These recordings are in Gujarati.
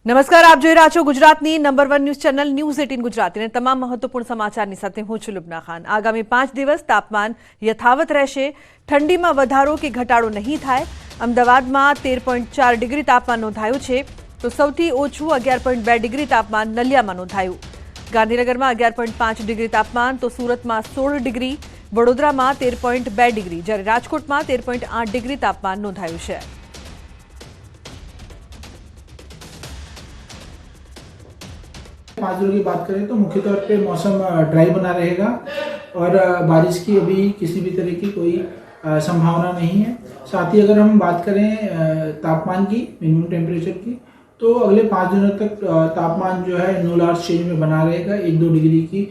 નમસ્કાર, આપ જોઈ રહ્યા છો ગુજરાતની number 1 news channel news 18 Gujarati અને તમામ મહત્વપૂર્ણ સમાચારની સાથે હું છું લુબના ખાન। આગામી 5 દિવસ તાપમાન યથાવત રહેશે। ઠંડીમાં વધારો કે ઘટાડો નહીં થાય। અમદાવાદમાં 13.4 ડિગ્રી તાપમાન નોંધાયું છે, તો સૌથી ઓછું 11.2 ડિગ્રી તાપમાન નલિયામાં નોંધાયું। ગાંધીનગરમાં 11.5 ડિગ્રી તાપમાન, તો સુરતમાં 16 ડિગ્રી, વડોદરામાં 13.2 ડિગ્રી, જ્યારે રાજકોટમાં 13.8 ડિગ્રી તાપમાન નોંધાયું છે। पाँच दिनों की बात करें तो मुख्य तौर पे मौसम ड्राई बना रहेगा और बारिश की अभी किसी भी तरह की कोई संभावना नहीं है। साथ ही अगर हम बात करें तापमान की, मिनिमम टेम्परेचर की, तो अगले 5 दिनों तक तापमान जो है नो लार्ज चेंज में बना रहेगा, 1-2 डिग्री की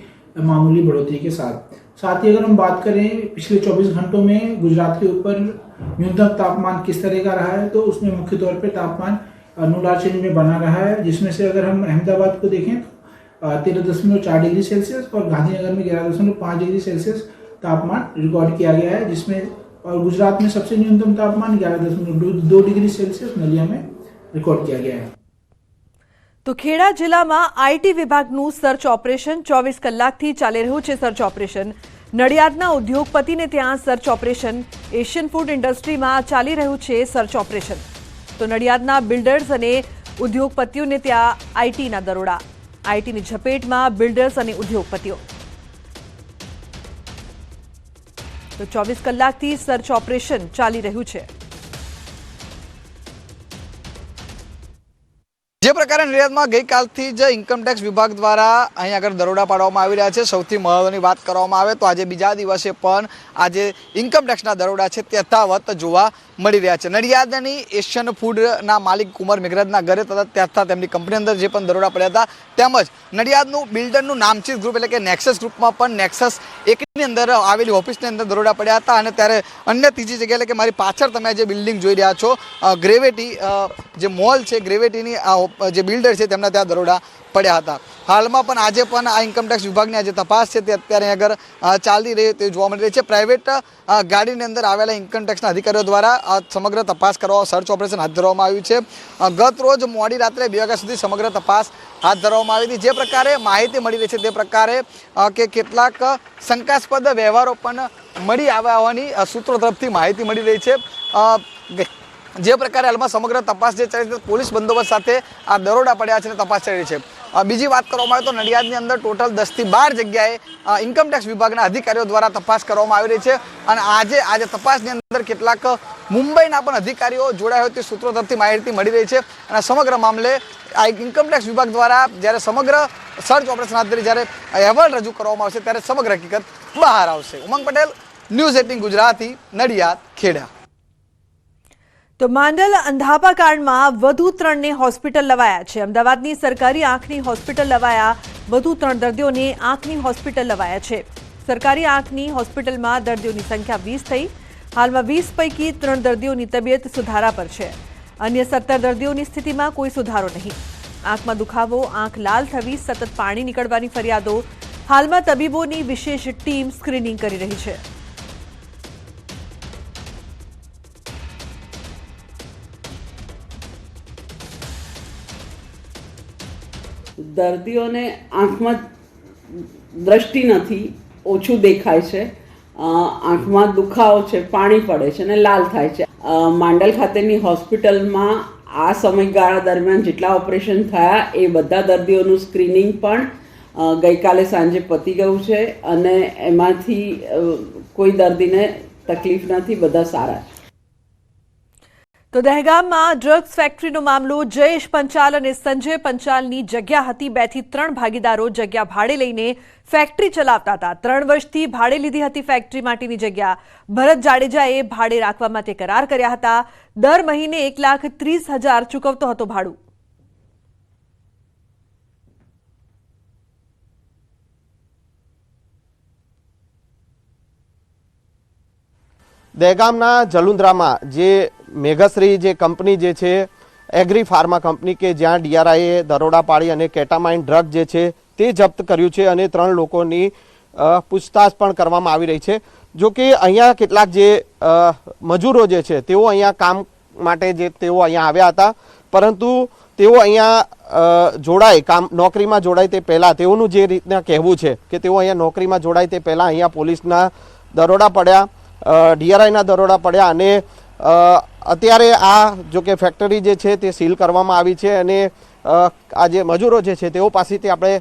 मामूली बढ़ोतरी के साथ। साथ ही अगर हम बात करें पिछले 24 घंटों में गुजरात के ऊपर न्यूनतम तापमान किस तरह का रहा है, तो उसमें मुख्य तौर पर तापमान नो लार्ज चेंज में बना रहा है, जिसमें से अगर हम अहमदाबाद को देखें 13.4 डिग्री सेल्सियस और गांधीनगर में 11.5 डिग्री सेल्सियस तापमान रिकॉर्ड किया गया है, जिसमें और गुजरात में सबसे न्यूनतम तापमान 11.2 डिग्री सेल्सियस नलिया में रिकॉर्ड किया गया है। તો ખેડા જિલ્લામાં આઈટી વિભાગનું સર્ચ ઓપરેશન 24 કલાકથી ચાલી રહ્યું છે। સર્ચ ઓપરેશન નડિયાદના ઉદ્યોગપતિને ત્યાં સર્ચ ઓપરેશન, એશિયન ફૂડ ઇન્ડસ્ટ્રીમાં ચાલી રહ્યું છે સર્ચ ઓપરેશન। તો નડિયાદના બિલ્ડર્સ અને ઉદ્યોગપતિઓને ત્યાં આઈટીના દરોડા। આઈટીની ઝપેટમાં બિલ્ડર્સ અને ઉદ્યોગપતિઓ। તો 24 કલાકથી સર્ચ ઓપરેશન ચાલી રહ્યું છે। જે પ્રકારે નડિયાદમાં ગઈકાલથી જ ઇન્કમટેક્સ વિભાગ દ્વારા અહીં આગળ દરોડા પાડવામાં આવી રહ્યા છે। સૌથી મહત્વની વાત કરવામાં આવે તો આજે બીજા દિવસે પણ આજે ઇન્કમટેક્સના દરોડા છે તે યથાવત જોવા મળી રહ્યા છે। નડિયાદની એશિયન ફૂડના માલિક કુમાર મેઘરાજના ઘરે તથા ત્યાંથી તેમની કંપની અંદર જે પણ દરોડા પડ્યા હતા, તેમજ નડિયાદનું બિલ્ડરનું નામચીન ગ્રુપ એટલે કે નેક્સસ ગ્રુપમાં પણ નેક્સસ એકની અંદર આવેલી ઓફિસની અંદર દરોડા પડ્યા હતા। અને ત્યારે અન્ય ત્રીજી જગ્યાએ એટલે કે મારી પાછળ તમે જે બિલ્ડિંગ જોઈ રહ્યા છો, ગ્રેવિટી જે મોલ છે, ગ્રેવિટીની જે બિલ્ડર છે તેમના ત્યાં દરોડા પડ્યા હતા। હાલમાં પણ આજે પણ આ ઇન્કમટેક્સ વિભાગની આજે તપાસ છે તે અત્યારે આગળ ચાલી રહી તે જોવા મળી રહી છે। પ્રાઇવેટ ગાડીની અંદર આવેલા ઇન્કમટેક્સના અધિકારીઓ દ્વારા સમગ્ર તપાસ કરવા સર્ચ ઓપરેશન હાથ ધરવામાં આવ્યું છે। ગત રોજ મોડી રાત્રે 2 વાગ્યા સુધી સમગ્ર તપાસ હાથ ધરવામાં આવી હતી। જે પ્રકારે માહિતી મળી રહી છે તે પ્રકારે કે કેટલાક શંકાસ્પદ વ્યવહારો પણ મળી આવ્યા હોવાની સૂત્રો તરફથી માહિતી મળી રહી છે। જે પ્રકારે હાલમાં સમગ્ર તપાસ જે ચાલી છે, પોલીસ બંદોબસ્ત સાથે આ દરોડા પડ્યા છે અને તપાસ ચાલી રહી છે। બીજી વાત કરવામાં આવે તો નડિયાદની અંદર ટોટલ 10 થી 12 જગ્યાએ ઇન્કમટેક્સ વિભાગના અધિકારીઓ દ્વારા તપાસ કરવામાં આવી રહી છે। અને આજે તપાસની અંદર કેટલાક મુંબઈના પણ અધિકારીઓ જોડાયા હોય તે સૂત્રો તરફથી માહિતી મળી રહી છે। અને સમગ્ર મામલે આ ઇન્કમટેક્સ વિભાગ દ્વારા જ્યારે સમગ્ર સર્ચ ઓપરેશન હાથ ધરી જ્યારે અહેવાલ રજૂ કરવામાં આવશે ત્યારે સમગ્ર હકીકત બહાર આવશે। ઉમંગ પટેલ, ન્યૂઝ 18 ગુજરાતી, નડિયાદ, ખેડા। તો માંડલ અંધાપા કાંડમાં વધુ 3ને હોસ્પિટલ લવાયા છે। અમદાવાદની સરકારી આંખની હોસ્પિટલ લવાયા વધુ 3 દર્દીઓને આંખની હોસ્પિટલ લવાયા છે। સરકારી આંખની હોસ્પિટલમાં દર્દીઓની સંખ્યા 20 થઈ। હાલમાં 20 પૈકી 3 દર્દીઓની તબિયત સુધારા પર છે। અન્ય 17 દર્દીઓની સ્થિતિમાં કોઈ સુધારો નહીં। આંખમાં દુખાવો, આંખ લાલ થવી, સતત પાણી નીકળવાની ફરિયાદો। હાલમાં તબીબોની વિશેષ ટીમ સ્ક્રીનિંગ કરી રહી છે। દર્દીઓને આંખમાં દ્રષ્ટિ નથી, ઓછું દેખાય છે, આંખમાં દુખાવો છે, પાણી પડે છે અને લાલ થાય છે। માંડલ ખાતેની હોસ્પિટલમાં આ સમયગાળા દરમિયાન જેટલા ઓપરેશન થયા એ બધા દર્દીઓનું સ્ક્રીનિંગ પણ ગઈકાલે સાંજે પતી ગયું છે અને એમાંથી કોઈ દર્દીને તકલીફ નથી, બધા સારા છે। તો દહેગામમાં ડ્રગ્સ ફેક્ટરીનો મામલો। જયેશ પંચાલ અને સંજય પંચાલની જગ્યા હતી। 2 થી 3 ભાગીદારો જગ્યા ભાડે લઈને ફેક્ટરી ચલાવતા હતા। 3 વર્ષથી ભાડે લીધી હતી ફેક્ટરી માટેની જગ્યા। ભરત જાડેજાએ ભાડે રાખવા માટે કરાર કર્યા હતા। દર મહિને 1,30,000 ચૂકવતો હતો ભાડું। દહેગામના જલુંદ્રામાં જે મેઘશ્રી જે કંપની જે છે, એગ્રી ફાર્મા કંપની, કે જ્યાં ડીઆરઆઈએ દરોડા પાડી અને કેટામાઇન ડ્રગ જે છે તે જપ્ત કર્યું છે અને 3 લોકોની પૂછતાછ પણ કરવામાં આવી રહી છે। જો કે અહીંયા કેટલાક જે મજૂરો જે છે તેઓ અહીંયા કામ માટે જે તેઓ અહીંયા આવ્યા હતા, પરંતુ તેઓ અહીંયા જોડાય નોકરીમાં જોડાય તે પહેલાં તેઓનું જે રીતના કહેવું છે કે તેઓ અહીંયા નોકરીમાં જોડાય તે પહેલાં અહીંયા પોલીસના દરોડા પડ્યા, DRIના દરોડા પડ્યા અને અત્યારે આ જો કે ફેક્ટરી જે છે તે સીલ કરવામાં આવી છે અને આ જે મજૂરો જે છે તેઓ પાસેથી આપણે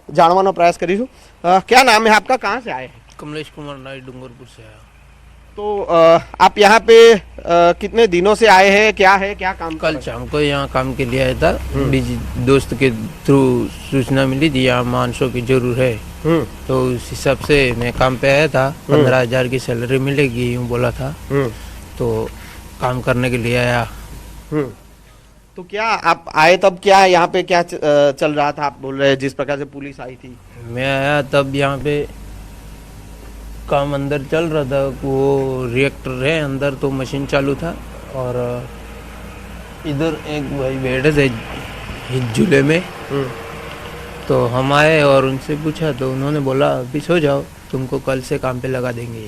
જાણવાનો પ્રયાસ કરીશું. ક્યાં નામ है आपका, कहाँ से आए हैं? कमलेश कुमार नाइट डूंगरपुर से आया। तो आप यहाँ पे कितने दिनों से आए हैं, क्या है, क्या काम कल शाम को यहाँ काम के लिए आया था। दोस्त के थ्रू सूचना मिली थी यहाँ मानसों की जरूर है, तो उस हिसाब से मैं काम पे आया था। 15,000 की सैलरी मिलेगी यूँ बोला था, तो काम करने के लिए आया। तो क्या आप आए तब क्या यहाँ पे क्या चल रहा था? आप बोल रहे हैं जिस प्रकार से पुलिस आई थी। मैं आया तब यहाँ पे काम अंदर चल रहा था, वो रिएक्टर है अंदर, तो मशीन चालू था और इधर एक भाई बैठे थे झूले में, तो हम आए और उनसे पूछा तो उन्होंने बोला अभी सो जाओ, तुमको कल से काम पे लगा देंगे।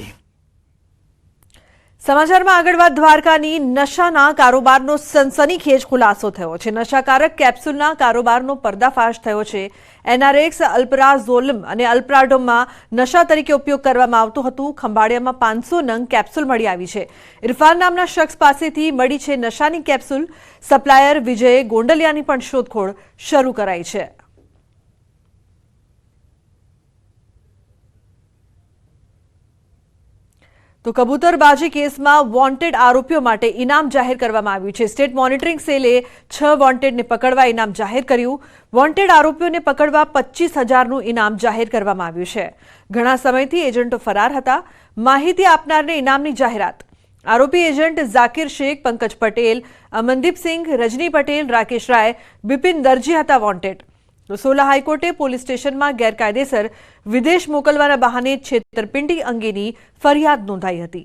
સમાચારમાં આગળ વાત દ્વારકાની નશાના કારોબારનો સનસનીખેજ ખુલાસો થયો છે. નશાકારક કેપ્સ્યુલના કારોબારનો પર્દાફાશ થયો છે. NRX, અલ્પ્રાઝોલમ અને અલ્પ્રાડોમમાં નશા તરીકે ઉપયોગ કરવામાં આવતું હતું. ખંભાળિયામાં 500 નંગ કેપ્સ્યુલ મળી આવી છે. ઇરફાન નામના શખ્સ પાસેથી મળી છે નશાની કેપ્સ્યુલ. સપ્લાયર વિજય ગોંડલિયાની પણ શોધખોળ શરૂ કરાઈ છે. તો કબૂતરબાજી કેસમાં વોન્ટેડ આરોપીઓ માટે ઇનામ જાહેર કરવામાં આવ્યું છે. સ્ટેટ મોનિટરિંગ સેલે 6 વોન્ટેડને પકડવા ઇનામ જાહેર કર્યું. વોન્ટેડ આરોપીઓને પકડવા 25,000નું ઇનામ જાહેર કરવામાં આવ્યું છે. ઘણા સમયથી એજન્ટો ફરાર હતા. માહિતી આપનારને ઇનામની જાહેરાત. આરોપી એજન્ટ ઝાકિર શેખ, પંકજ પટેલ, અમનદીપ સિંઘ, રજની પટેલ, રાકેશ રાય, બિપિન દરજી હતા વોન્ટેડ. તો સોલા હાઈકોર્ટે પોલીસ સ્ટેશનમાં ગેરકાયદેસર વિદેશ મોકલવાના બહાને છેતરપિંડી અંગેની ફરિયાદ નોંધાઈ હતી.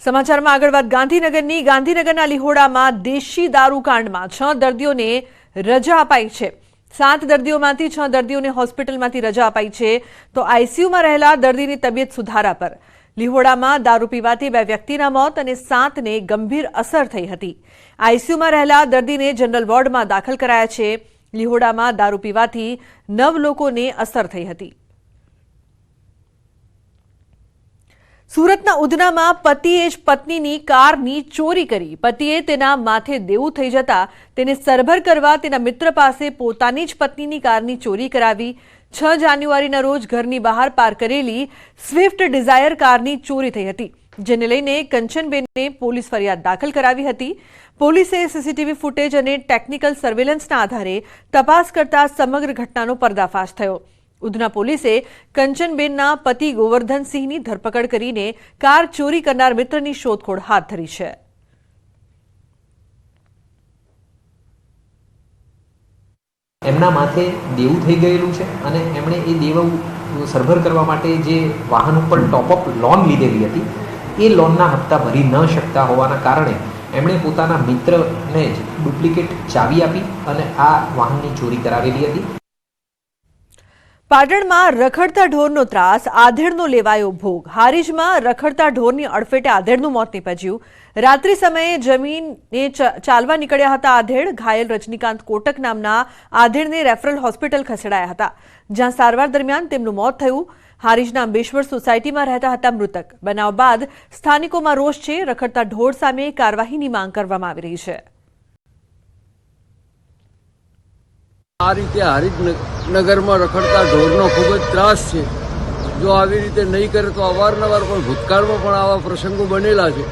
સમાચારમાં આગળ વાત ગાંધીનગરની. ગાંધીનગરના લિહોડામાં દેશી દારૂકાંડમાં 6 દર્દીઓને રજા અપાઈ છે. 7 દર્દીઓમાંથી 6 દર્દીઓને હોસ્પિટલમાંથી રજા અપાઈ છે, તો આઈસીયુમાં રહેલા દર્દીની તબિયત સુધારા પર. લિહોડામાં દારૂ પીવાથી 2 વ્યક્તિના મોત અને 7ને ગંભીર અસર થઈ હતી. આઈસીયુમાં રહેલા દર્દીને જનરલ વોર્ડમાં દાખલ કરાયા છે. લિહોડામાં દારૂ પીવાથી 9 લોકોને અસર થઈ હતી. સુરતના ઉધનામાં પતિએ જ પત્નીની કારની ચોરી કરી. પતિએ તેના માથે દેવું થઈ જતા તેને સરભર કરવા તેના મિત્ર પાસે પોતાની જ પત્નીની કારની ચોરી કરાવી. 6 જાન્યુઆરીના રોજ ઘરની બહાર પાર્ક કરેલી સ્વિફ્ટ ડિઝાયર કારની ચોરી થઈ હતી, જેને લઈને કંચનબેને પોલીસ ફરિયાદ દાખલ કરાવી હતી. પોલીસે સીસીટીવી ફૂટેજ અને ટેકનિકલ સર્વેલન્સના આધારે તપાસ કરતા સમગ્ર ઘટનાનો પર્દાફાશ થયો. ઉધના પોલીસે કંચનબેનના પતિ ગોવર્ધનસિંહની ધરપકડ કરીને કાર ચોરી કરનાર મિત્રની શોધખોળ હાથ ધરી છે. એમના માથે દેવું થઈ ગયેલું છે અને એમણે એ દેવું સરભર કરવા માટે જે વાહન ઉપર ટોપઅપ લોન લીધેલી હતી એ લોનના હપ્તા ભરી ન શકતા હોવાના કારણે એમણે પોતાના મિત્રને જ ડુપ્લિકેટ ચાવી આપી અને આ વાહનની ચોરી કરાવેલી હતી. પાટણમાં રખડતા ઢોરનો ત્રાસ, આધેડનો લેવાયો ભોગ. હારીજમાં રખડતા ઢોરની અડફેટે આધેડનું મોત નીપજ્યું. રાત્રિ સમયે જમીને ચાલવા નીકળ્યા હતા આધેડ. ઘાયલ રજનીકાંત કોટક નામના આધેડને રેફરલ હોસ્પિટલ ખસેડાયા હતા, જ્યાં સારવાર દરમિયાન તેમનું મોત થયું. હારીજના અંબેશ્વર સોસાયટીમાં રહેતા હતા મૃતક. બનાવ બાદ સ્થાનિકોમાં રોષ છે. રખડતા ઢોર સામે કાર્યવાહીની માંગ કરવામાં આવી રહી છે. આ રીતે હારીજ નગરમાં રખડતા ઢોરનો ખૂબ જ ત્રાસ છે. જો આવી રીતે નહીં કરે તો અવારનવાર પણ ભૂતકાળમાં પણ આવા પ્રસંગો બનેલા છે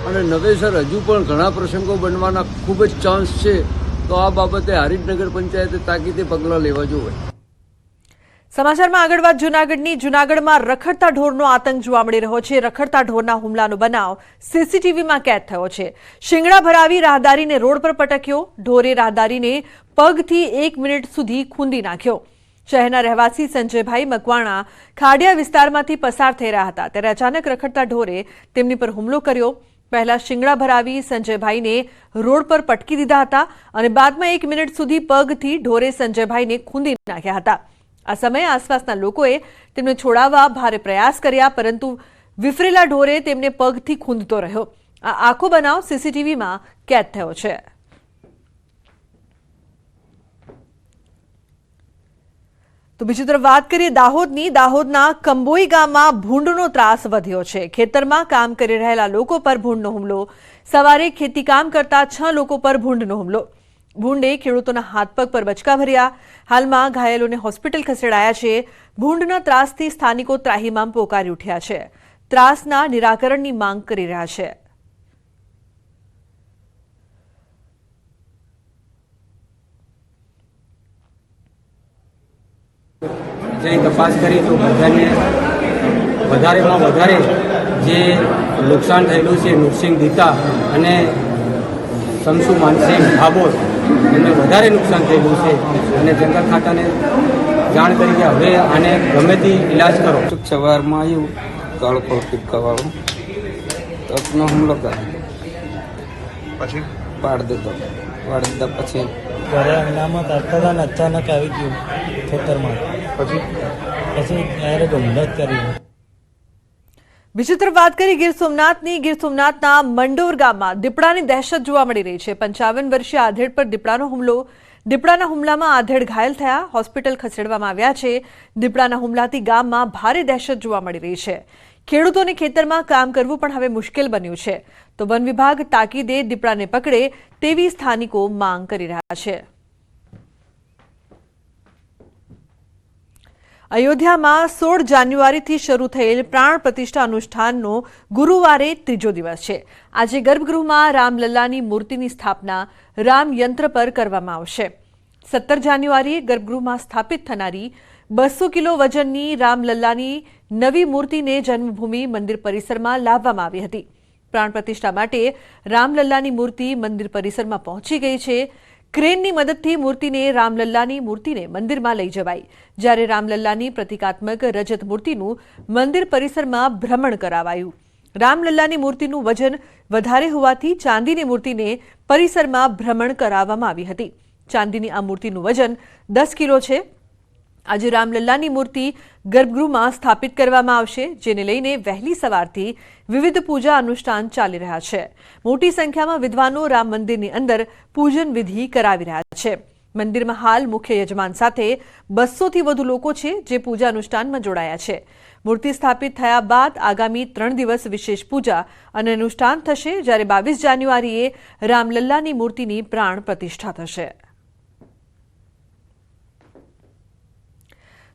અને નવેસર હજુ પણ ઘણા પ્રસંગો બનવાના ખૂબ જ ચાન્સ છે. તો આ બાબતે હારીજ નગર પંચાયતે તાકીદે પગલાં લેવા જોઈએ. સમાચારમાં આગળ વાત જૂનાગઢની. જૂનાગઢમાં રખડતા ઢોરનો આતંક જોવા મળી રહ્યો છે. રખડતા ઢોરના હુમલાનો બનાવ સીસીટીવીમાં કેદ થયો છે. શિંગડા ભરાવી રાહદારીને રોડ પર પટક્યો. ઢોરે રાહદારીને પગથી 1 મિનિટ સુધી ખૂંદી નાખ્યો. શહેરના રહેવાસી સંજયભાઈ મકવાણા ખાડિયા વિસ્તારમાંથી પસાર થઈ રહ્યા હતા, ત્યારે અચાનક રખડતા ઢોરે તેમની પર હુમલો કર્યો. પહેલા શિંગડા ભરાવી સંજયભાઈને રોડ પર પટકી દીધા હતા અને બાદમાં 1 મિનિટ સુધી પગથી ઢોરે સંજયભાઈને ખૂંદી નાખ્યા હતા. આ સમયે આસપાસના લોકોએ તેમને છોડાવવા ભારે પ્રયાસ કર્યા, પરંતુ વિફરેલા ઢોરે તેમને પગથી ખૂંદતો રહ્યો. આ આખો બનાવ સીસીટીવીમાં કેદ થયો છે. તો બીજી તરફ વાત કરીએ દાહોદની. દાહોદના કંબોઈ ગામમાં ભૂંડનો ત્રાસ વધ્યો છે. ખેતરમાં કામ કરી રહેલા લોકો પર ભૂંડનો હુમલો. સવારે ખેતીકામ કરતા 6 લોકો પર ભૂંડનો હુમલો. ભૂંડે ખેડૂતોના હાથ પગ પર બચકા ભર્યા. હાલમાં ઘાયલોને હોસ્પિટલ ખસેડાયા છે. ભૂંડના ત્રાસથી સ્થાનિકો ત્રાહિમામ પોકારી ઉઠ્યા છે. ત્રાસના નિરાકરણની માંગ કરી રહ્યા છે. જેની તપાસ કરી તો બધાને વધારેમાં વધારે જે નુકસાન થયેલું છે નૃસિંહ દીતા અને શમસુ માનસિંહ ભાભોર એમને વધારે નુકસાન થયેલું છે અને જંગલ ખાતાને જાણ કરી કે હવે આને ગમે તે ઇલાજ કરો. સવારમાં આવ્યું કાળકોળ ટીપકાવાળું તકનો હુમલો કર્યો પછી પાડી દીધા પછી ઘરે અંડામાં કાઢતા હતા ને અચાનક આવી ગયું ખેતરમાં પછી ડાયરેક્ટ હુમલો જ કર્યો. બીજી તરફ વાત કરી ગીર સોમનાથની. ગીર સોમનાથના મંડોર ગામમાં દીપડાની દહેશત જોવા મળી રહી છે. 55 વર્ષીય આધેડ પર દીપડાનો હુમલો. દીપડાના હુમલામાં આધેડ ઘાયલ થયા, હોસ્પિટલ ખસેડવામાં આવ્યા છે. દીપડાના હુમલાથી ગામમાં ભારે દહેશત જોવા મળી રહી છે. ખેડૂતોને ખેતરમાં કામ કરવું પણ હવે મુશ્કેલ બન્યું છે. તો વન વિભાગ તાકીદે દીપડાને પકડે તેવી સ્થાનિકો માંગ કરી રહ્યા છે. અયોધ્યામાં 16 જાન્યુઆરીથી શરૂ થયેલ પ્રાણ પ્રતિષ્ઠા અનુષ્ઠાનનો ગુરુવારે ત્રીજો દિવસ છે. આજે ગર્ભગૃહમાં રામલલ્લાની મૂર્તિની સ્થાપના રામ યંત્ર પર કરવામાં આવશે. 17 જાન્યુઆરીએ ગર્ભગૃહમાં સ્થાપિત થનારી 200 કિલો વજનની રામલલ્લાની નવી મૂર્તિને જન્મભૂમિ મંદિર પરિસરમાં લાવવામાં આવી હતી. પ્રાણ પ્રતિષ્ઠા માટે રામલલ્લાની મૂર્તિ મંદિર પરિસરમાં પહોંચી ગઈ છે. ક્રેનની મદદથી મૂર્તિને રામલલ્લાની મૂર્તિને મંદિરમાં લઈ જવાઈ. જ્યારે રામલલ્લાની પ્રતિકાત્મક રજત મૂર્તિનું મંદિર પરિસરમાં ભ્રમણ કરાવાયું. રામલલ્લાની મૂર્તિનું વજન વધારે હોવાથી ચાંદીની મૂર્તિને પરિસરમાં ભ્રમણ કરાવવામાં આવી હતી. ચાંદીની આ મૂર્તિનું વજન 10 કિલો છે. આજે રામલલ્લાની મૂર્તિ ગર્ભગૃહમાં સ્થાપિત કરવામાં આવશે, જેને લઈને વહેલી સવારથી વિવિધ પૂજા અનુષ્ઠાન ચાલી રહ્યા છે. મોટી સંખ્યામાં વિદ્વાનો રામ મંદિરની અંદર પૂજન વિધિ કરાવી રહ્યા છે. મંદિરમાં હાલ મુખ્ય યજમાન સાથે 200થી વધુ લોકો છે જે પૂજા અનુષ્ઠાનમાં જોડાયા છે. મૂર્તિ સ્થાપિત થયા બાદ આગામી 3 દિવસ વિશેષ પૂજા અને અનુષ્ઠાન થશે, જ્યારે 22 જાન્યુઆરીએ રામલલ્લાની મૂર્તિની પ્રાણ પ્રતિષ્ઠા થશે.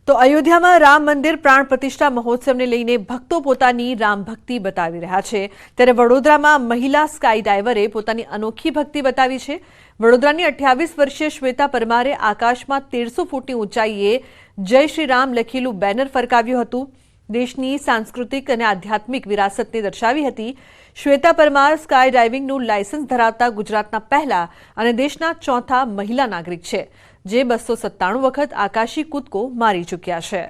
તો અયોધ્યામાં રામ મંદિર પ્રાણ પ્રતિષ્ઠા મહોત્સવને લઈને ભક્તો પોતાની રામ ભક્તિ બતાવી રહ્યા છે. ત્યારે વડોદરામાં મહિલા સ્કાય ડાઇવરે પોતાની અનોખી ભક્તિ બતાવી છે. વડોદરાની 28 વર્ષીય શ્વેતા પરમારે આકાશમાં 1300 ફૂટની ઊંચાઈએ જય શ્રી રામ લખેલું બેનર ફરકાવ્યું હતું. દેશની સાંસ્કૃતિક અને આધ્યાત્મિક વિરાસતને દર્શાવી હતી. શ્વેતા પરમાર સ્કાય ડાઇવિંગનું લાયસન્સ ધરાવતા ગુજરાતના પહેલા અને દેશના ચોથા મહિલા નાગરિક છે, જે 297 વખત આકાશી કૂદકો મારી ચૂક્યા છે.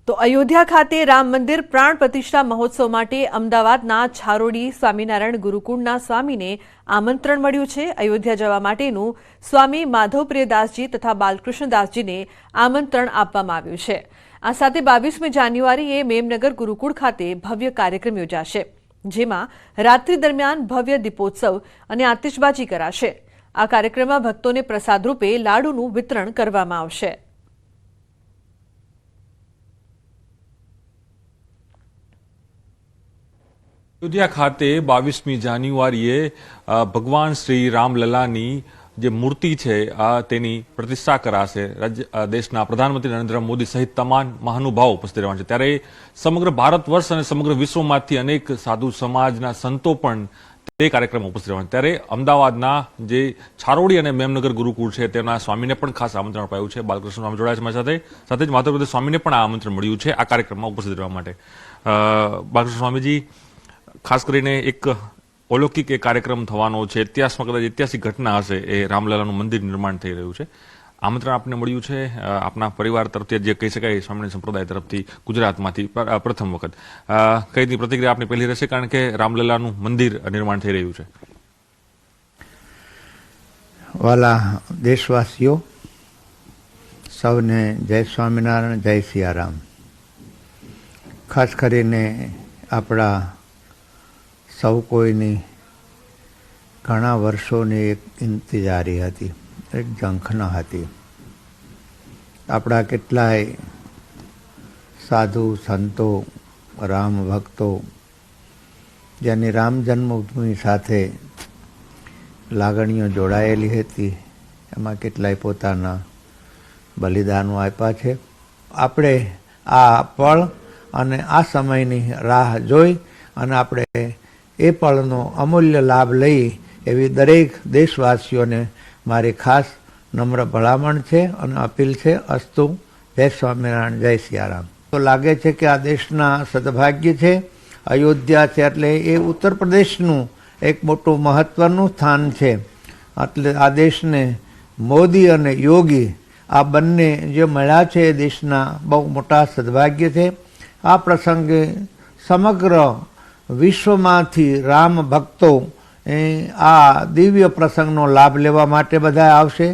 તો અયોધ્યા ખાતે રામ મંદિર પ્રાણ પ્રતિષ્ઠા મહોત્સવ માટે અમદાવાદના છારોડી સ્વામિનારાયણ ગુરુકુળના સ્વામીને આમંત્રણ મળ્યું છે. અયોધ્યા જવા માટેનું સ્વામી માધવપ્રિયદાસજી તથા બાલકૃષ્ણદાસજીને આમંત્રણ આપવામાં આવ્યું છે. આ સાથે 22મી જાન્યુઆરીએ મેમનગર ગુરુકુળ ખાતે ભવ્ય કાર્યક્રમ યોજાશે, જેમાં રાત્રિ દરમિયાન ભવ્ય દીપોત્સવ અને આતિશબાજી કરાશે. આ કાર્યક્રમમાં ભક્તોને પ્રસાદ રૂપે લાડુનું વિતરણ કરવામાં આવશે. અયોધ્યા ખાતે 22મી જાન્યુઆરીએ ભગવાન શ્રી રામલલ્લાની જે મૂર્તિ છે તેની પ્રતિષ્ઠા કરાશે. દેશના પ્રધાનમંત્રી નરેન્દ્ર મોદી સહિત તમામ મહાનુભાવો ઉપસ્થિત રહેવાના છે. ત્યારે સમગ્ર ભારત વર્ષ અને સમગ્ર વિશ્વમાંથી અનેક સાધુ સમાજના સંતો પણ તે કાર્યક્રમમાં ઉપસ્થિત રહેવાના. ત્યારે અમદાવાદના જે છારોડી અને મેમનગર ગુરુકુળ છે તેના સ્વામીને પણ ખાસ આમંત્રણ અપાયું છે. બાલકૃષ્ણ સ્વામી જોડાયા છે મારી સાથે જ માધવપ્રદેશ સ્વામીને પણ આ આમંત્રણ મળ્યું છે આ કાર્યક્રમમાં ઉપસ્થિત રહેવા માટે. બાલકૃષ્ણ સ્વામીજી, ખાસ કરીને એક અલૌકિક એ કાર્યક્રમ થવાનો છે, ઇતિહાસમાં કદાચ ઐતિહાસિક ઘટના હશે, એ રામલલ્લાનું મંદિર નિર્માણ થઈ રહ્યું છે. આમંત્રણ આપને મળ્યું છે આપના પરિવાર તરફથી, જે કહી શકાય સ્વામિનારાયણ સંપ્રદાય તરફથી ગુજરાતમાંથી પ્રથમ વખત. કઈ રીતની પ્રતિક્રિયા આપની પહેલી રહેશે, કારણ કે રામલલ્લાનું મંદિર નિર્માણ થઈ રહ્યું છે? વાલા દેશવાસીઓ, સૌને જય સ્વામિનારાયણ, જય સિયારામ. ખાસ કરીને આપણા સૌ કોઈની ઘણા વર્ષોની એક ઇંતજારી હતી, એક ઝંખના હતી. આપણા કેટલાય સાધુ સંતો, રામ ભક્તો જેની રામ જન્મભૂમિ સાથે લાગણીઓ જોડાયેલી હતી, એમાં કેટલાય પોતાના બલિદાનો આપ્યા છે. આપણે આ પળ અને આ સમયની રાહ જોઈ અને આપણે એ પળનો અમૂલ્ય લાભ લઈ એવી દરેક દેશવાસીઓને મારી ખાસ નમ્ર ભલામણ છે અને અપીલ છે. અસ્તુ. જય સ્વામિનારાયણ, જય સિયારામ. તો લાગે છે કે આ દેશના સદભાગ્ય છે. અયોધ્યા છે એટલે એ ઉત્તર પ્રદેશનું એક મોટું મહત્વનું સ્થાન છે. એટલે આ દેશને મોદી અને યોગી આ બંને જે મળ્યા છે એ દેશના બહુ મોટા સદભાગ્ય છે. આ પ્રસંગે સમગ્ર વિશ્વમાંથી રામ ભક્તો આ દિવ્ય પ્રસંગનો લાભ લેવા માટે બધા આવશે.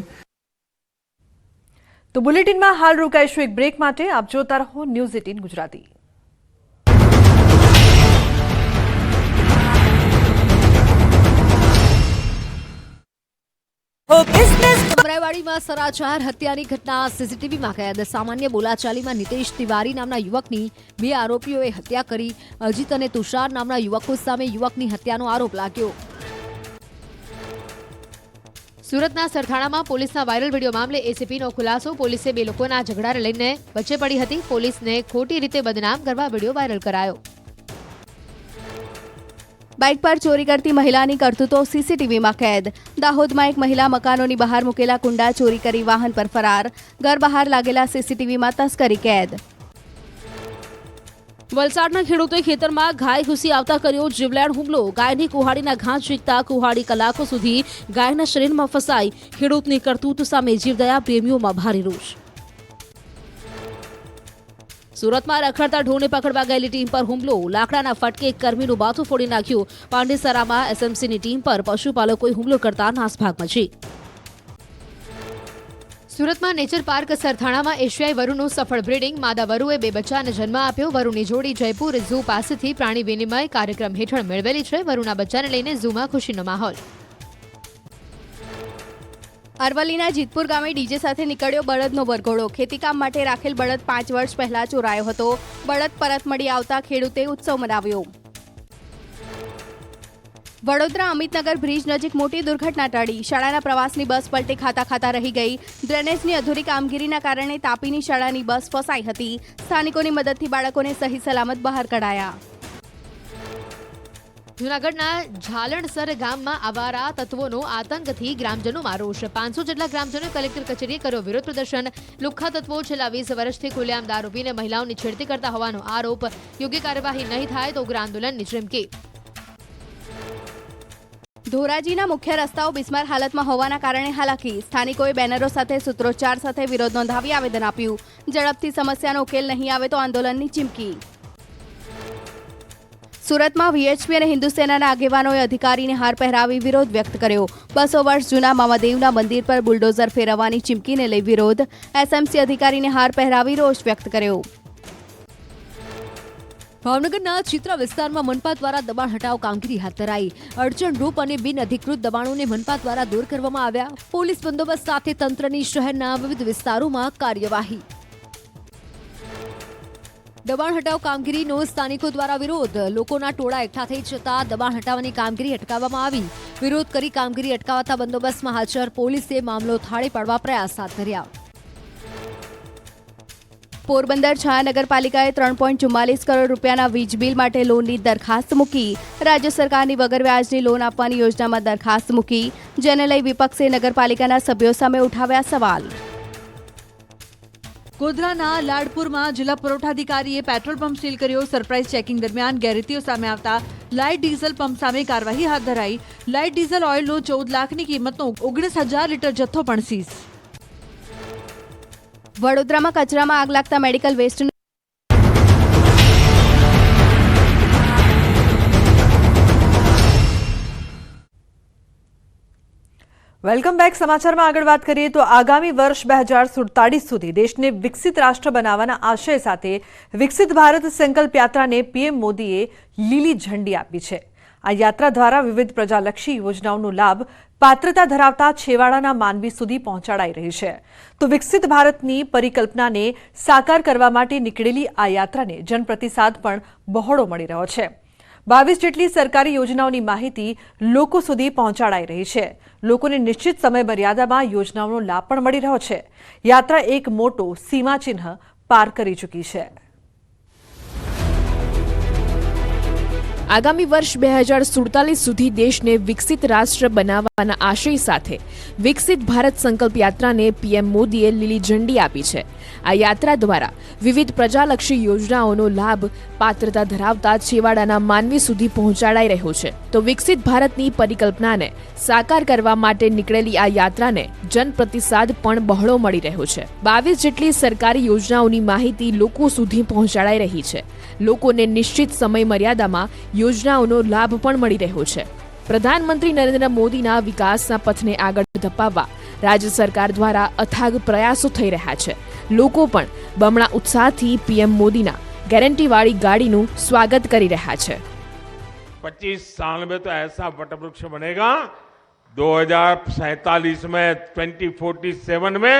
તો બુલેટિનમાં હાલ રોકાઈશું એક બ્રેક માટે. આપ જોતા રહો ન્યૂઝ 18 ગુજરાતી. અમરાઈવાડીમાં સરાચાર હત્યાની ઘટના સીસીટીવીમાં કેદ. સામાન્ય બોલાચાલીમાં નિતેશ તિવારી નામના યુવકની 2 આરોપીઓએ હત્યા કરી. અજીત અને તુષાર નામના યુવકો સામે યુવકની હત્યાનો આરોપ લાગ્યો. સુરતના સરથાણામાં પોલીસના વાયરલ વિડીયો મામલે એસીપીનો ખુલાસો. પોલીસે 2 લોકોના ઝઘડાને લઈને વચ્ચે પડી હતી. પોલીસને ખોટી રીતે બદનામ કરવા વિડીયો વાયરલ કરાયો. બાઇક પર ચોરી કરતી મહિલાની કરતૂતો સીસીટીવીમાં કેદ. દાહોદમાં એક મહિલા મકાનોની બહાર મૂકેલા કુંડા ચોરી કરી વાહન પર ફરાર. ઘર બહાર લાગેલા સીસીટીવીમાં તસ્કરી કેદ. વલસાડના ખેડૂતોએ ખેતરમાં ગાય ઘૂસી આવતા કર્યો જીવલેણ હુમલો. ગાયની કુહાડીના ઘા ઝીકતા કુહાડી કલાકો સુધી ગાયના શરીરમાં ફસાઈ. ખેડૂતની કરતૂત સામે જીવદયા પ્રેમીઓમાં ભારે રોષ. સુરતમાં રખડતા ઢોરને પકડવા ગયેલી ટીમ પર હુમલો. લાકડાના ફટકે એક કર્મીનું માથું ફોડી નાખ્યું. પાંડેસરામાં એસએમસીની ટીમ પર પશુપાલકોએ હુમલો કરતા નાસભાગ મચી. સુરતમાં નેચર પાર્ક સરથાણામાં એશિયાઈ વરુનું સફળ બ્રીડિંગ. માદા વરુએ 2 બચ્ચાને જન્મ આપ્યો. વરુની જોડી જયપુર ઝૂ પાસેથી પ્રાણી વિનિમય કાર્યક્રમ હેઠળ મેળવેલી છે. વરુના બચ્ચાને લઈને ઝૂમાં ખુશીનો માહોલ. અરવલ્લીના જીતપુર ગામે ડીજે સાથે નીકળ્યો બળદનો વરઘોડો. ખેતીકામ માટે રાખેલ બળદ 5 વર્ષ પહેલા ચોરાયો હતો. બળદ પરત મળી આવતા ખેડૂતે ઉત્સવ મનાવ્યો. વડોદરા અમિતનગર બ્રિજ નજીક મોટી દુર્ઘટના ટળી. શાળાના પ્રવાસની બસ પલટી ખાતા રહી ગઈ. ડ્રેનેજની અધૂરી કામગીરીના કારણે તાપીની શાળાની બસ ફસાઈ હતી. સ્થાનિકોની મદદથી બાળકોને સહી સલામત બહાર કઢાયા. જૂનાગઢના ઝાલણસર ગામમાં આવારા તત્વોનો આતંકથી ગ્રામજનોમાં રોષ. 500 જેટલા ગ્રામજનોએ કલેક્ટર કચેરીએ કર્યો વિરોધ પ્રદર્શન. લુખ્ખા તત્વો છેલ્લા 20 વર્ષથી ખુલ્લેઆમ દારૂ પીને મહિલાઓની છેડતી કરતા હોવાનો આરોપ. યોગ્ય કાર્યવાહી નહીં થાય તો ઉગ્ર આંદોલનની ચીમકી. ધોરાજીના મુખ્ય રસ્તાઓ બિસ્માર હાલતમાં હોવાના કારણે હાલાકી. સ્થાનિકોએ બેનરો સાથે સૂત્રોચ્ચાર સાથે વિરોધ નોંધાવી આવેદન આપ્યું. ઝડપથી સમસ્યાનો ઉકેલ નહીં આવે તો આંદોલનની ચીમકી. સુરતમાં વીએચપી અને હિન્દુ સેનાના આગેવાનોએ અધિકારીને હાર પહેરાવી વિરોધ વ્યક્ત કર્યો. 200 વર્ષ જૂના મામાદેવના મંદિર પર બુલડોઝર ફેરવવાની ચીમકીને લઈ વિરોધ. એસએમસી અધિકારીને હાર પહેરાવી રોષ વ્યક્ત કર્યો. ભાવનગરના ચિત્રા વિસ્તારમાં મનપા દ્વારા દબાણ હટાવ કામગીરી હાથ ધરાઈ. અડચણરૂપ અને બિન અધિકૃત દબાણોને મનપા દ્વારા દૂર કરવામાં આવ્યા. પોલીસ બંદોબસ્ત સાથે તંત્રની શહેરના વિવિધ વિસ્તારોમાં કાર્યવાહી. દબાણ હટાવ કામગીરીનો સ્થાનિકો દ્વારા વિરોધ. લોકોના ટોળા એકઠા થઈ જતા દબાણ હટાવવાની કામગીરી અટકાવવામાં આવી. વિરોધ કરી કામગીરી અટકાવતા બંદોબસ્તમાં હાજર પોલીસે મામલો થાળે પાડવા પ્રયાસ હાથ ધર્યા. પોરબંદર છાયા નગરપાલિકાએ 3.44 કરોડ રૂપિયાના વીજ બિલ માટે લોનની દરખાસ્ત મૂકી. રાજ્ય સરકારની વગર વ્યાજની લોન આપવાની યોજનામાં દરખાસ્ત મૂકી. જેને લઈ વિપક્ષે નગરપાલિકાના સભ્યો સામે ઉઠાવ્યા સવાલ. ગોધરાના લાડપુરમાં જિલ્લા પુરવઠાધિકારીએ પેટ્રોલ પંપ સીલ કર્યો. સરપ્રાઇઝ ચેકિંગ દરમિયાન ગેરરીતિઓ સામે આવતા લાઇટ ડીઝલ પંપ સામે કાર્યવાહી હાથ ધરાઈ. લાઇટ ડીઝલ ઓઇલનો 14 લાખની કિંમતનો 19,000 લીટર જથ્થો પણ સીઝ. વડોદરામાં કચરામાં આગ લાગતા મેડિકલ વેસ્ટ. Welcome back. સમાચારમાં આગળ વાત કરીએ તો આગામી વર્ષ 2047 સુધી દેશને વિકસિત રાષ્ટ્ર બનાવવાના આશય સાથે વિકસિત ભારત સંકલ્પ યાત્રાને પીએમ મોદીએ લીલી ઝંડી આપી છે. આ યાત્રા દ્વારા વિવિધ પ્રજાલક્ષી યોજનાઓનો લાભ પાત્રતા ધરાવતા છેવાડાના માનવી સુધી પહોંચાડાઈ રહી છે. તો વિકસિત ભારતની પરિકલ્પનાને સાકાર કરવા માટે નીકળેલી આ યાત્રાને જનપ્રતિસાદ પણ બહોળો મળી રહ્યો છે. 22 જેટલી સરકારી યોજનાઓની માહિતી લોકો સુધી પહોંચાડાઈ રહી છે. લોકોને નિશ્ચિત સમય મર્યાદામાં યોજનાઓનો લાભ પણ મળી રહ્યો છે. યાત્રા એક મોટો સીમાચિહ્ન પાર કરી ચૂકી છે. આગામી વર્ષ 2047 સુધી દેશને વિકસિત રાષ્ટ્ર બનાવવાના આશય સાથે વિકસિત ભારત સંકલ્પ યાત્રાને પીએમ મોદીએ લીલી ઝંડી આપી છે. આ યાત્રા દ્વારા વિવિધ પ્રજાલક્ષી યોજનાઓનો લાભ પાત્રતા ધરાવતા છેવાડાના માનવી સુધી પહોંચાડાઈ રહ્યો છે. તો વિકસિત ભારતની પરિકલ્પનાને સાકાર કરવા માટે નીકળેલી આ યાત્રાને જનપ્રતિસાદ પણ બહોળો મળી રહ્યો છે. 22 જેટલી સરકારી યોજનાઓની માહિતી લોકો સુધી પહોંચાડાઈ રહી છે. લોકોને નિશ્ચિત સમય મર્યાદામાં યોજનાઓનો લાભ પણ મળી રહ્યો છે. પ્રધાનમંત્રી નરેન્દ્ર મોદીના વિકાસના પથને આગળ ધપાવવા રાજ્ય સરકાર દ્વારા અથાગ પ્રયાસો થઈ રહ્યા છે. લોકો પણ બમણા ઉત્સાહથી પીએમ મોદીના ગેરંટીવાળી ગાડીનું સ્વાગત કરી રહ્યા છે. 25 साल में तो ऐसा वटवृक्ष बनेगा 2047 में 2047 में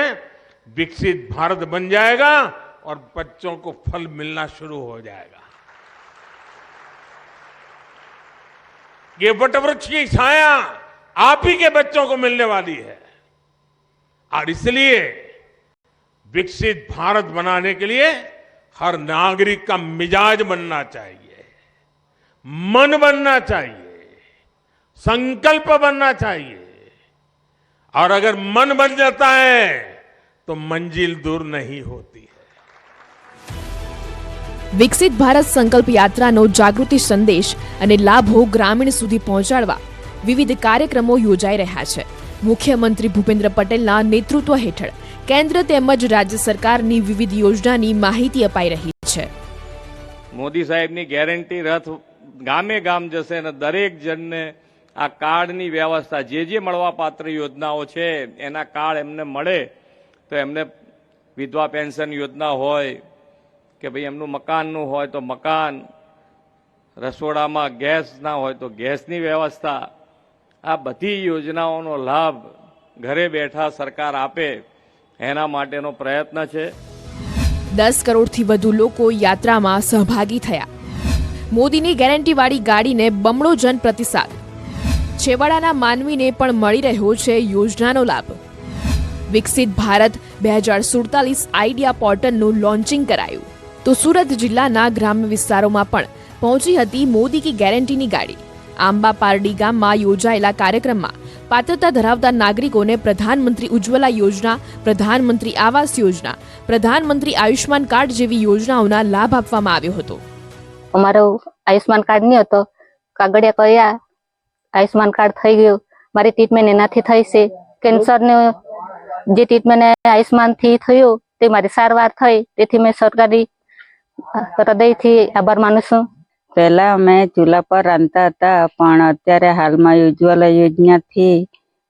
विकसित भारत बन जाएगा और बच्चों को फल मिलना शुरू हो जाएगा. ये वटवृक्ष की छाया आप ही के बच्चों को मिलने वाली है और इसलिए विकसित भारत बनाने के लिए हर नागरिक का मिजाज बनना चाहिए, मन बनना चाहिए, संकल्प बनना चाहिए और अगर मन बन जाता है तो मंजिल दूर नहीं होती है. વિકસિત ભારત સંકલ્પ યાત્રાનો જાગૃતિ સંદેશ અને લાભો ગ્રામીણ સુધી પહોંચાડવા વિવિધ કાર્યક્રમો યોજાઈ રહ્યા છે. મુખ્યમંત્રી ભૂપેન્દ્ર પટેલના નેતૃત્વ હેઠળ કેન્દ્ર તેમજ રાજ્ય સરકારની વિવિધ યોજનાની માહિતી અપાઈ રહી છે. મોદી સાહેબની ગેરંટી રથ ગામે ગામ જશે અને દરેક જણને આ કાર્ડની વ્યવસ્થા જે મળવા પાત્ર યોજનાઓ છે એના કાર્ડ એમને મળે તો એમને વિધવા પેન્શન યોજના હોય કે ભાઈ એમનું મકાનનું હોય તો મકાન, રસોડામાં ગેસ ના હોય તો ગેસની વ્યવસ્થા, આ બધી યોજનાઓનો લાભ ઘરે બેઠા સરકાર આપે એના માટેનો પ્રયત્ન છે. 10 કરોડથી વધુ લોકો યાત્રામાં સહભાગી થયા. મોદીની ગેરંટીવાળી ગાડીને બમણો જન પ્રતિસાદ. છેવાડાના માનવીને પણ મળી રહ્યો છે યોજનાનો લાભ. વિકસિત ભારત 2047 આઈડિયા પોર્ટલનું લોન્ચિંગ કરાયું. તો સુરત જિલ્લાના ગ્રામ્ય વિસ્તારોમાં પણ પહોંચી હતી મોદી કી ગેરંટીની ગાડી. આંબા પારડી ગામમાં યોજાયેલા કાર્યક્રમમાં પાત્રતા ધરાવતા નાગરિકોને પ્રધાનમંત્રી ઉજ્જવલા યોજના, પ્રધાનમંત્રી આવાસ યોજના, પ્રધાનમંત્રી આયુષ્માન કાર્ડ જેવી યોજનાઓના લાભ આપવામાં આવ્યો હતો. અમારો આયુષ્માન કાર્ડ નહીં હતો, કાગળિયા કર્યા, આયુષ્માન કાર્ડ થઈ ગયું. મારી ટ્રીટમેન્ટ એનાથી થઈ છે. કેન્સરને જે ટ્રીટમેન્ટ આયુષ્માનથી થયું તે મારી સારવાર થઈ. તેથી મેં સરકારી હૃદયથી આભાર માનું છું. પહેલા અમે ચૂલા પર રાંધતા હતા, પણ અત્યારે હાલમાં ઉજ્જવલા યોજનાથી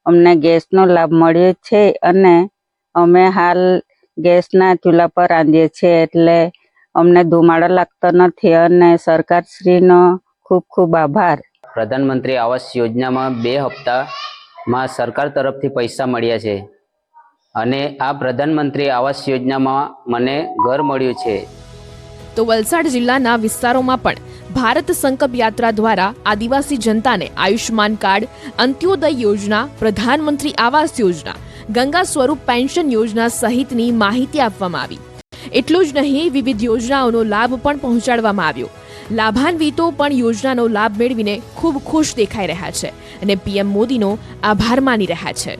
અમને ગેસનો લાભ મળ્યો છે અને અમે હાલ ગેસના ચૂલા પર રાંધીએ છીએ, એટલે અમને ધુમાડો લાગતો નથી અને સરકારશ્રીનો ખૂબ ખૂબ આભાર. પ્રધાનમંત્રી આવાસ યોજનામાં 2 હપ્તામાં સરકાર તરફથી પૈસા મળ્યા છે અને આ પ્રધાનમંત્રી આવાસ યોજનામાં મને ઘર મળ્યું છે. તો વલસાડ જિલ્લાના વિસ્તારોમાં પણ ભારત સંકલ્પ યાત્રા દ્વારા આદિવાસી જનતાને આયુષ્માન કાર્ડ, અંત્યોદય યોજના, પ્રધાનમંત્રી આવાસ યોજના, ગંગા સ્વરૂપ પેન્શન યોજના સહિતની માહિતી આપવામાં આવી. એટલું જ નહીં, વિવિધ યોજનાઓનો લાભ પણ પહોંચાડવામાં આવ્યો. લાભાન્વિતો પણ યોજનાનો લાભ મેળવીને ખૂબ ખુશ દેખાઈ રહ્યા છે અને પીએમ મોદીનો આભાર માની રહ્યા છે.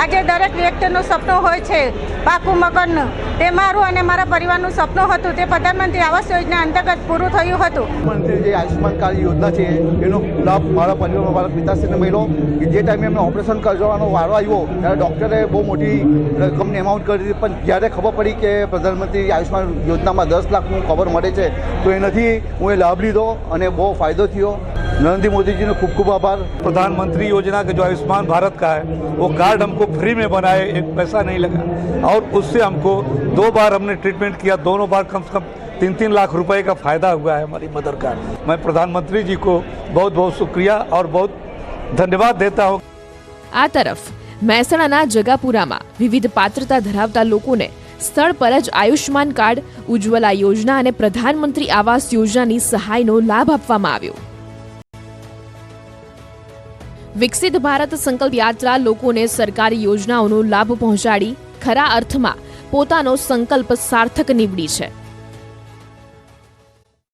આજે દરેક વ્યક્તિનું સપનું હોય છે પાકું મકાનનું. તે મારું અને મારા પરિવારનું સપનું હતું. તે પ્રધાનમંત્રી આવાસ યોજના અંતર્ગત પૂરું થયું હતું. પ્રધાનમંત્રી જે આયુષ્માન કાર્ડ યોજના છે એનો લાભ મારા પરિવારમાં મારા પિતાશ્રીને મળ્યો કે જે ટાઈમે એમને ઓપરેશન કરવાનો વારો આવ્યો ત્યારે ડૉક્ટરે બહુ મોટી રકમની એમાઉન્ટ કરી દીધી, પણ જ્યારે ખબર પડી કે પ્રધાનમંત્રી આયુષ્માન યોજનામાં 10 લાખનું કવર મળે છે તો એનાથી હું એ લાભ લીધો અને બહુ ફાયદો થયો. नरेंद्र मोदी जी ने खूब खूब आभार। प्रधानमंत्री योजना के जो आयुष्मान भारत का है वो कार्ड हमको फ्री में बनाए, एक पैसा नहीं लगा और उससे हमको 2 बार हमने ट्रीटमेंट किया, दोनों बार कम से कम 3-3 लाख रुपए का फायदा हुआ है हमारी मदर का। मैं प्रधानमंत्री जी को बहुत बहुत शुक्रिया और बहुत धन्यवाद देता हूँ। આ તરફ મહેસાણાના જગાપુરામાં વિવિધ પાત્રતા ધરાવતા લોકોને સ્થળ પર જ આયુષ્માન કાર્ડ, ઉજ્જવલા યોજના અને પ્રધાનમંત્રી આવાસ યોજનાની સહાયનો લાભ આપવામાં આવ્યો. વિકસિત ભારત સંકલ્પ યાત્રા લોકોને સરકારી યોજનાઓનો લાભ પહોંચાડી ખરા અર્થમાં પોતાનો સંકલ્પ સાર્થક નીવડી છે.